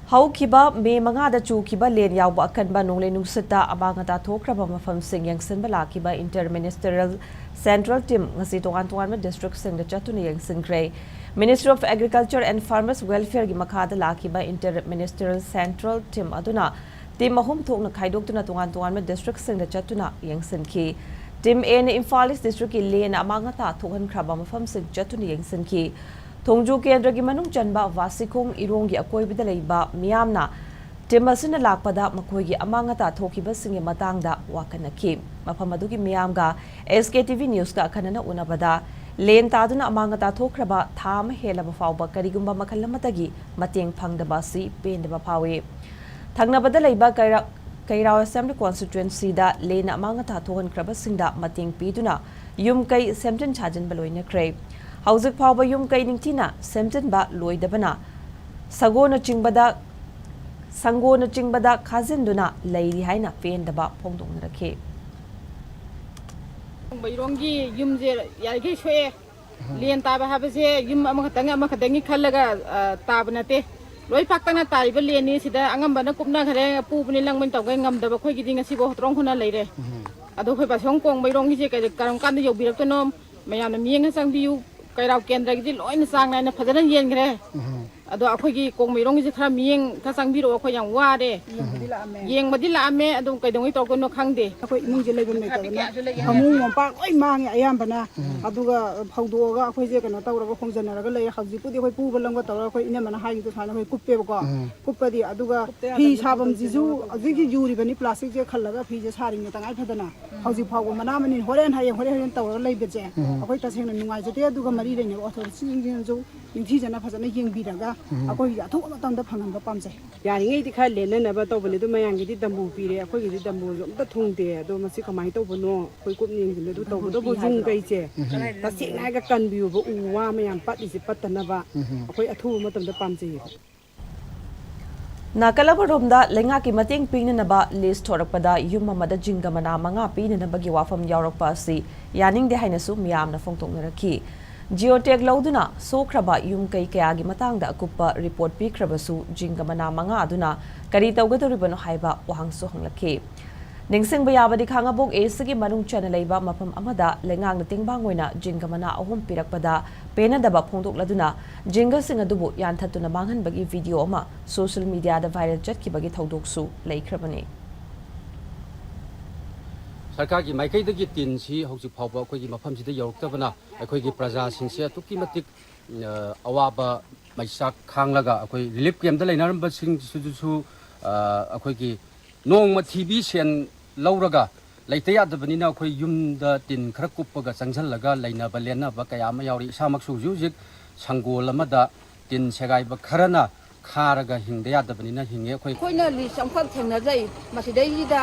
Haukiba me mangada chukiba len yawba akanba nongle nungsita abangata thokraba mafam sing yengsinba lakiba Inter-Ministerial Central Team ngasi tongan district singda chattuna yengsinkhare. Ministry of Agriculture and Farmers Welfare gi makhada lakiba Inter-Ministerial Central Team aduna team ahum thokna khaidoktuna tongan district singda chattuna yengsinkhi. Team A na Imphal district ki len amangata thokan khraba mafam sing chattuna yengsinkhi. Thongju kendra gi manung chanba wasikung irong gi akoi bidalaiba miyamna temasina lakpada makoi gi amangata thokiba singe matangda wakanaki mafam adugi miyamga SKTV news ka khanana unabada len taduna amangata thokraba tham helaba fawba karigumba makhallamatagi mateng phangdaba si pendaba phawe thangnabada laiba kairaw assembly constituency da len amangata thohan kraba singda mateng piduna yumkai semten chajan baloina kre Hauzik Pawba yum kay ningtina semten ba loidabana sago na chingbada khazinduna laili haina pendaba phongdong rakhe bayrongi yum je yagi shoe lien taba habase yum amakhatangi khallaga tabnate loi paktana taiba leni sida angambana kupna khare pubni langmin tawgai ngamdaba khoi giding asibo hotrong khuna leire ado khoi basong kong bayrongi je kay karam kan yobiraktonom mayana mieng sangbiu kairaw kendra gi loina sangna na phadana yengre ado akhoi kong mirong gi khara mieng ka sangbiro akhoi yang ware yeng badila ame ado kaidongi tawkono khangde akhoi imung je leibun mai tabana amung mompa loi mangi ayambana aduga phaudoga akhoi je kana tawraga khongjanaraga lei hauji pudi akhoi puba langba tawra akhoi inamana hayi to thana akhoi kuppe ko kuppadi aduga phi sabam jisu ajigi juri bani plastic je khallaga phi je saring na tangai phadana hauji phaugo mana mani horen tawra leibe je akhoi tasengna nungai jete aduga mari reine author sing jo ingthi jana phajana yengbiraga akhoi athu matangda phangamba pamjai yaringai di kha lenanaba tawbani du mayangi di dambu pire akhoi gi di dambu amta thungde ado masi kamai tawbano khoi kupning jin du tawbado bo jung kai che tasina ga kanbiu bo uwa mayam patli si patanaba akhoi athu matamda pamjai Nakalabaromda lenga ki mateng pingnaba list thorakpada yum amada jingamana manga pinanaba gi wafam yawrakpa si yaning de hainasu miyamna phongtongnarakhi Geotech lauduna sokraba yum kai kayagi matangda akupa report pikrabasu jingamana manga aduna kari tawgadoribano haiba wahangsu hanglakhi ningsingba yabadi khangabok esigi manung chana leiba mafam amada lengang na tingbangoina jingamana ahum pirakpada penadaba phongdokladuna jinga singa dubu yanthatuna manghanbagi video ama social media da viral chatkibagi thodoksu leikrabani सरकार की माइकई तीन से हौजी फावबा अखोई मफम सिदा यौरक्तबना अखोई प्रजा सिंसे अतुकी मतिक अवाबा मैसा खांगलगा अखोई relief camp लेनारंबा सिंसुसु अखोई नोंग मथिबी सेन लौरगा लेते यादबनिना अखोई युमदा तीन खरा कुप्पगा चंगजलगा लेनाबा लेनाबा कयामा यावरी इसामक्सु जुजिक संगोल अमदा तीन सेगाइबा खरना खारगा हिंगदे यादबनिना हिंगे अखोइना लिस्ट अमखक थेंगनाजै मसिदैदा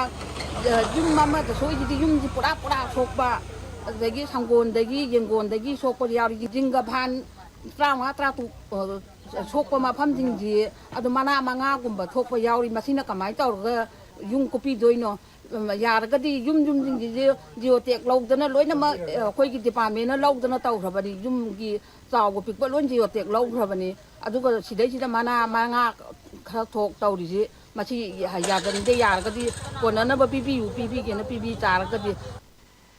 yum mama da so yi yum ji pura sokba dagi sangon dagi yengon dagi sokpa yari jinga bhan trawa tratu sokpa mafam jingji adu mana manga gumba thokpa yari masina kamai tawga yung kopi doino yaraga di yum jingji geotech lawdana loina ma khoi gi department na lawdana tawrabani yum gi chaw pikpa lon geotech lawrabani aduga sidai sida mana manga khara thok tawri ji machi yagan de yarga di konana ba pipi ke na pipi charga di